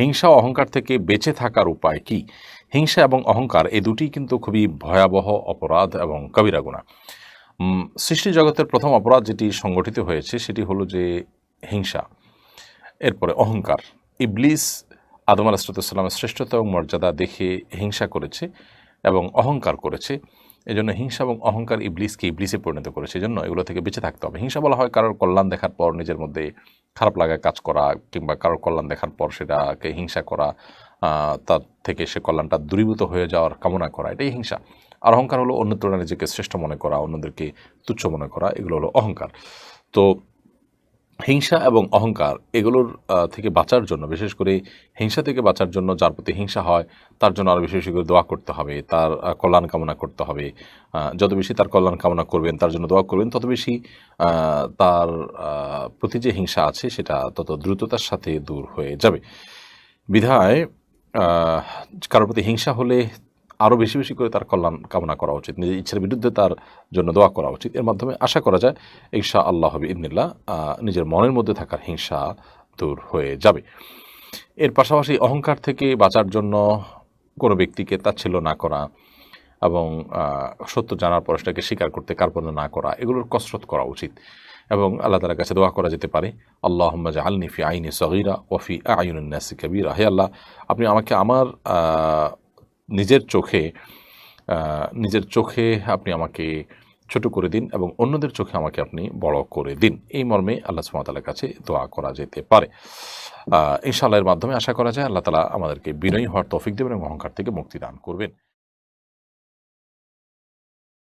হিংসা ও অহংকার থেকে বেঁচে থাকার উপায় কি? হিংসা এবং অহংকার এই দুটিই কিন্তু খুবই ভয়াবহ অপরাধ এবং কবিরা গুনাহ। সৃষ্টি জগতের প্রথম অপরাধ যেটি সংগঠিত হয়েছে সেটি হলো যে হিংসা, এরপরে অহংকার। ইবলিস আদম আলাইহিসসালামের শ্রেষ্ঠতা এবং মর্যাদা দেখে হিংসা করেছে এবং অহংকার করেছে। এজন্য হিংসা এবং অহংকার ইবলিসকে ইবলিসে পরিণত করেছে। এজন্য এগুলো থেকে বেঁচে থাকতে হবে। হিংসা বলা হয় কারোর কল্যাণ দেখার পর নিজের মধ্যে খারাপ লাগা কাজ করা, কিংবা কারোর কল্যাণ দেখার পর সেটাকে হিংসা করা, তার থেকে সে কল্যাণটা দূরীভূত হয়ে যাওয়ার কামনা করা, এটাই হিংসা। আর অহংকার হলো অন্য তুলনায় নিজেকে শ্রেষ্ঠ মনে করা, অন্যদেরকে তুচ্ছ মনে করা, এগুলো হলো অহংকার। তো হিংসা এবং অহংকার এগুলোর থেকে বাঁচার জন্য, বিশেষ করে হিংসা থেকে বাঁচার জন্য যার প্রতি হিংসা হয় তার জন্য আরও বেশি বেশি করে দোয়া করতে হবে, তার কল্যাণ কামনা করতে হবে। যত বেশি তার কল্যাণ কামনা করবেন, তার জন্য দোয়া করবেন, তত বেশি তার প্রতি যে হিংসা আছে সেটা তত দ্রুততার সাথে দূর হয়ে যাবে। বিধায় কারোর প্রতি হিংসা হলে আরও বেশি বেশি করে তার কল্যাণ কামনা করা উচিত, নিজের ইচ্ছার বিরুদ্ধে তার জন্য দোয়া করা উচিত। এর মাধ্যমে আশা করা যায় ইনশা আল্লাহ বিইذনিল্লাহ নিজের মনের মধ্যে থাকার হিংসা দূর হয়ে যাবে। এর পাশাপাশি অহংকার থেকে বাঁচার জন্য কোনো ব্যক্তিকে তাচ্ছিল্য না করা এবং সত্য জানার পর সেটাকে স্বীকার করতে কার্পণ্য না করা, এগুলোর কসরত করা উচিত। এবং আল্লাহ তাআলার কাছে দোয়া করা যেতে পারে, আল্লাহুম্মা জাআলনি ফি আইনি সগীরা ওয়া ফি আ'য়ুনিন নাসি কাবীরা। হে আল্লাহ, আপনি আমাকে আমার নিজের চোখে আপনি আমাকে ছোট করে দিন এবং অন্যদের চোখে আমাকে আপনি বড় করে দিন। এই মর্মে আল্লাহ সুবহানাহু ওয়া তাআলার কাছে দোয়া করা যেতে পারে। ইনশাআল্লাহ এর মাধ্যমে আশা করা যায় আল্লাহ তাআলা আমাদেরকে বিনয়ী হওয়ার তৌফিক দেবেন এবং অহংকার থেকে মুক্তি দান করবেন।